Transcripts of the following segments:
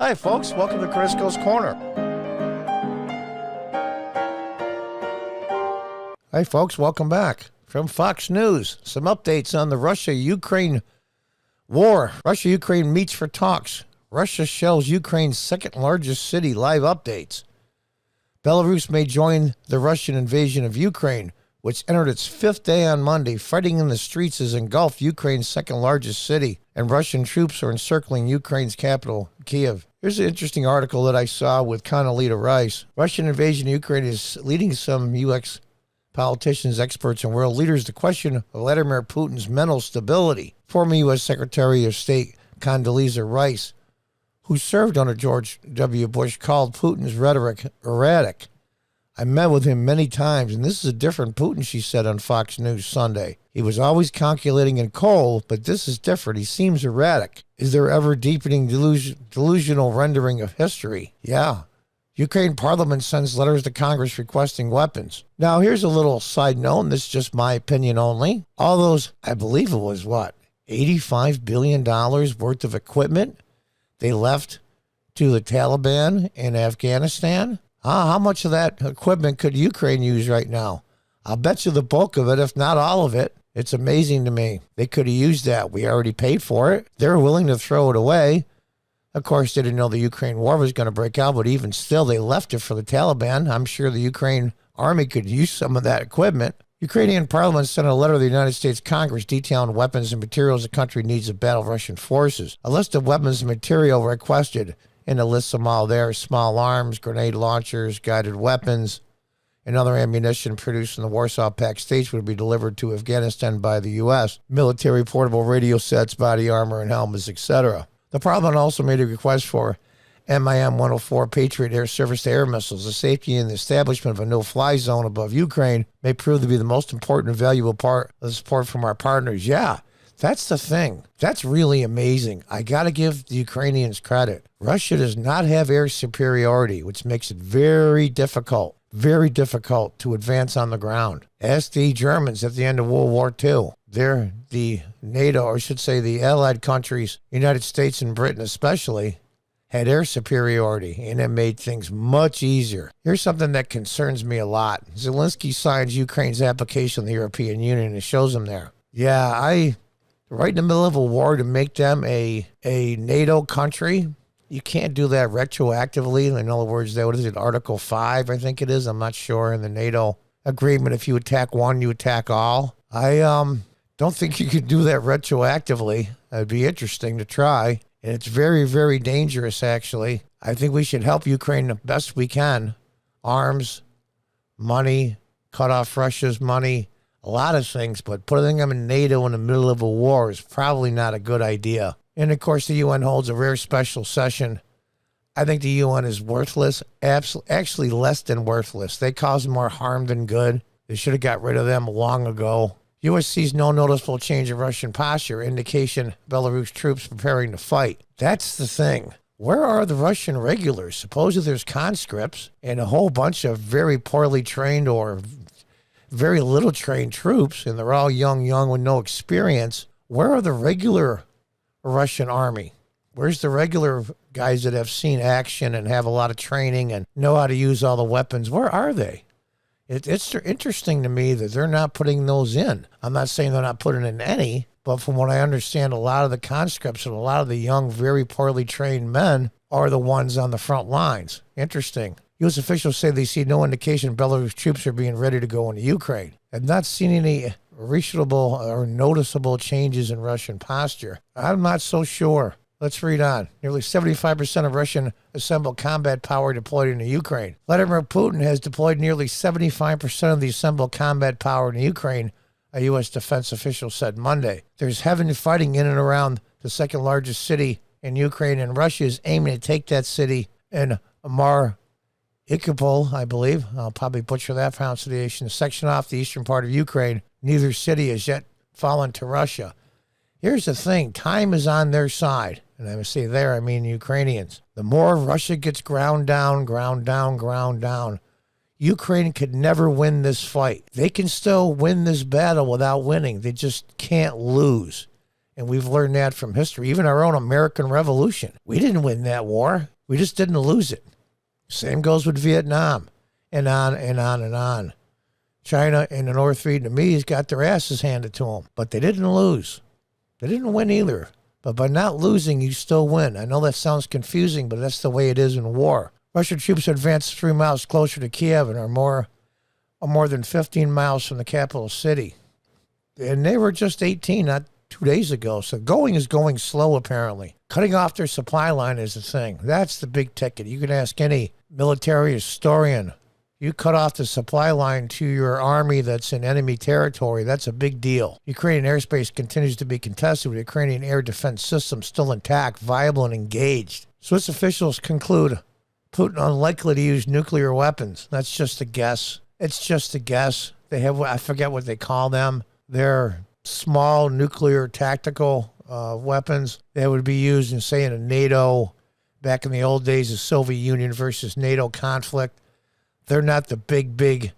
Hi, folks. Welcome to Crisco's Corner. Hi, folks. Welcome back. From Fox News, some updates on the Russia-Ukraine war. Russia-Ukraine meets for talks. Russia shells Ukraine's second-largest city. Live updates. Belarus may join the Russian invasion of Ukraine, which entered its fifth day on Monday. Fighting in the streets has engulfed Ukraine's second-largest city, and Russian troops are encircling Ukraine's capital, Kiev. Here's an interesting article that I saw with Condoleezza Rice. Russian invasion of Ukraine is leading some U.S. politicians, experts, and world leaders to question Vladimir Putin's mental stability. Former U.S. Secretary of State Condoleezza Rice, who served under George W. Bush, called Putin's rhetoric erratic. I met with him many times, and this is a different Putin, she said on Fox News Sunday. He was always calculating and cold, but this is different. He seems erratic. Is there ever deepening delusional rendering of history? Yeah. Ukraine Parliament sends letters to Congress requesting weapons. Now, here's a little side note, and this is just my opinion only. All those, I believe it was $85 billion worth of equipment they left to the Taliban in Afghanistan? How much of that equipment could Ukraine use right now? I'll bet you the bulk of it, if not all of it. It's amazing to me. They could have used that. We already paid for it. They're willing to throw it away. Of course, they didn't know the Ukraine war was going to break out, but even still, they left it for the Taliban. I'm sure the Ukraine army could use some of that equipment. Ukrainian Parliament sent a letter to the United States Congress detailing weapons and materials the country needs to battle Russian forces. A list of weapons and material requested, and the list them all there: small arms, grenade launchers, guided weapons, and other ammunition produced in the Warsaw Pact states would be delivered to Afghanistan by the U.S. Military portable radio sets, body armor, and helmets, etc. The Parliament also made a request for MIM-104 Patriot air surface-to-air missiles. The safety and the establishment of a no-fly zone above Ukraine may prove to be the most important and valuable part of the support from our partners. Yeah, that's the thing. That's really amazing. I got to give the Ukrainians credit. Russia does not have air superiority, which makes it very difficult to advance on the ground. Ask the Germans at the end of World War II. They're the NATO, or I should say the Allied countries, United States and Britain especially, had air superiority, and it made things much easier. Here's something that concerns me a lot. Zelensky signs Ukraine's application to the European Union and shows them there. Yeah, right in the middle of a war to make them a NATO country, you can't do that retroactively. In other words, what is it, Article 5, I think it is. I'm not sure, in the NATO agreement. If you attack one, you attack all. I don't think you could do that retroactively. It'd be interesting to try. And it's very, very dangerous, actually. I think we should help Ukraine the best we can. Arms, money, cut off Russia's money, a lot of things. But putting them in NATO in the middle of a war is probably not a good idea. And, of course, the UN holds a rare special session. I think the UN is worthless, actually less than worthless. They cause more harm than good. They should have got rid of them long ago. U.S. sees no noticeable change in Russian posture, indication Belarus troops preparing to fight. That's the thing. Where are the Russian regulars? Supposedly there's conscripts and a whole bunch of very poorly trained or very little trained troops, and they're all young with no experience. Where are the regular Russian army? Where's the regular guys that have seen action and have a lot of training and know how to use all the weapons? Where are they? It's interesting to me that they're not putting those in. I'm not saying they're not putting in any, but from what I understand, a lot of the conscripts and a lot of the young, very poorly trained men are the ones on the front lines. Interesting. U.S. officials say they see no indication Belarus troops are being ready to go into Ukraine. I've not seen any reasonable or noticeable changes in Russian posture. I'm not so sure. Let's read on. Nearly 75% of Russian assembled combat power deployed into Ukraine. Vladimir Putin has deployed nearly 75% of the assembled combat power in Ukraine, a U.S. defense official said Monday. There's heavy fighting in and around the second largest city in Ukraine, and Russia is aiming to take that city in Mariupol, I believe. I'll probably butcher that pronunciation. A section off the eastern part of Ukraine. Neither city has yet fallen to Russia. Here's the thing. Time is on their side. And I would say there, I mean Ukrainians. The more Russia gets ground down, Ukraine could never win this fight. They can still win this battle without winning. They just can't lose. And we've learned that from history, even our own American Revolution. We didn't win that war. We just didn't lose it. Same goes with Vietnam, and on and on and on. China and the North Vietnamese got their asses handed to them, but they didn't lose. They didn't win either. But by not losing, you still win. I know that sounds confusing, but that's the way it is in war. Russian troops advanced 3 miles closer to Kiev and are more than 15 miles from the capital city. And they were just 18 not 2 days ago, so going is going slow apparently. Cutting off their supply line is the thing. That's the big ticket. You can ask any military historian. You cut off the supply line to your army that's in enemy territory, that's a big deal. Ukrainian airspace continues to be contested with Ukrainian air defense systems still intact, viable, and engaged. Swiss officials conclude Putin unlikely to use nuclear weapons. That's just a guess. It's just a guess. They have, I forget what they call them. They're small nuclear tactical weapons that would be used in, say, in a NATO, back in the old days, the Soviet Union versus NATO conflict. They're not the big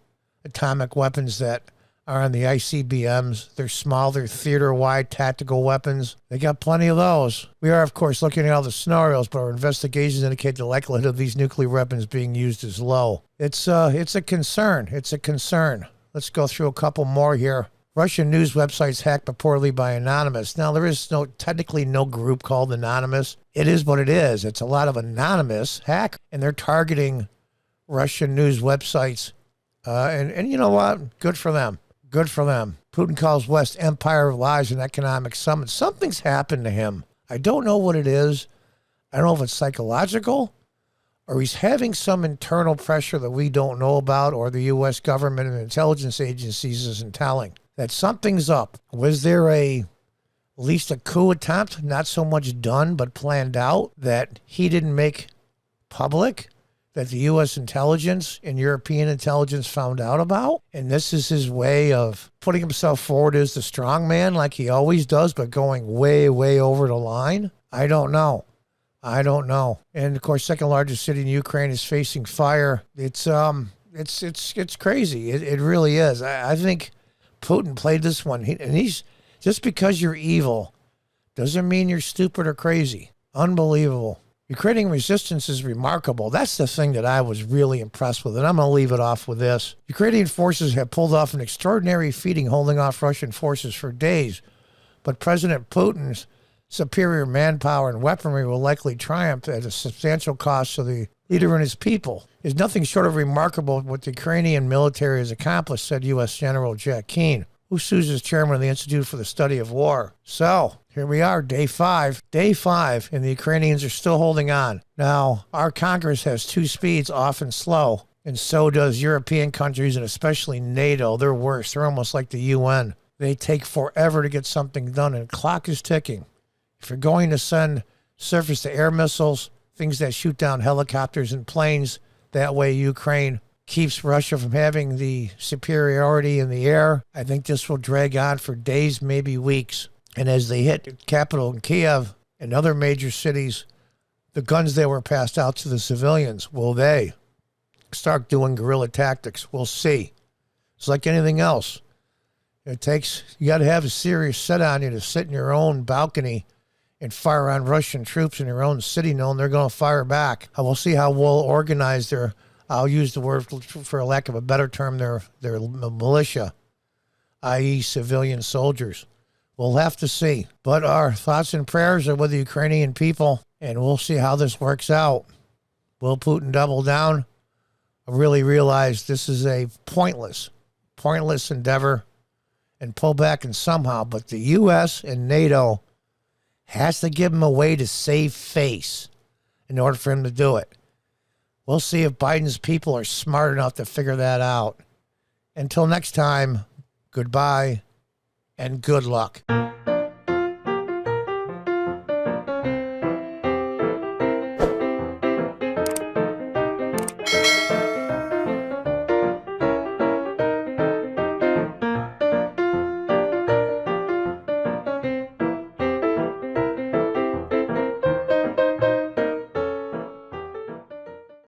atomic weapons that are on the ICBMs. They're small, they're theater-wide tactical weapons. They got plenty of those. We are, of course, looking at all the scenarios, but our investigations indicate the likelihood of these nuclear weapons being used is low. It's a concern. It's a concern. Let's go through a couple more here. Russian news websites hacked purportedly by Anonymous. Now, there is technically no group called Anonymous. It is what it is. It's a lot of anonymous hackers, and they're targeting Russian news websites. And you know what? Good for them. Good for them. Putin calls West empire of lies and economic summit. Something's happened to him. I don't know what it is. I don't know if it's psychological or he's having some internal pressure that we don't know about or the U.S. government and intelligence agencies isn't telling. That something's up. Was there at least a coup attempt, not so much done but planned out, that he didn't make public, that the U.S. intelligence and European intelligence found out about? And this is his way of putting himself forward as the strong man like he always does, but going way, way over the line? I don't know. And, of course, second largest city in Ukraine is facing fire. It's crazy. It really is. I think Putin played this one. He's just because you're evil doesn't mean you're stupid or crazy. Unbelievable. Ukrainian resistance is remarkable. That's the thing that I was really impressed with, and I'm going to leave it off with this. Ukrainian forces have pulled off an extraordinary feat holding off Russian forces for days, but President Putin's superior manpower and weaponry will likely triumph at a substantial cost to the leader and his people. There's nothing short of remarkable what the Ukrainian military has accomplished, said U.S. General Jack Keane, who serves as chairman of the Institute for the Study of War. So, here we are, day 5, and the Ukrainians are still holding on. Now, our Congress has 2 speeds, often slow, and so does European countries, and especially NATO. They're worse. They're almost like the UN. They take forever to get something done, and the clock is ticking. If you're going to send surface-to-air missiles, things that shoot down helicopters and planes, that way Ukraine keeps Russia from having the superiority in the air. I think this will drag on for days, maybe weeks. And as they hit the capital in Kiev and other major cities, the guns that were passed out to the civilians, will they start doing guerrilla tactics? We'll see. It's like anything else. You got to have a serious set on you to sit in your own balcony and fire on Russian troops in your own city knowing they're going to fire back. We'll see how well organized I'll use the word, for a lack of a better term, their militia, i.e. civilian soldiers. We'll have to see. But our thoughts and prayers are with the Ukrainian people, and we'll see how this works out. Will Putin double down? I really realize this is a pointless endeavor and pull back and somehow, but the U.S. and NATO has to give him a way to save face in order for him to do it. We'll see if Biden's people are smart enough to figure that out. Until next time, goodbye and good luck.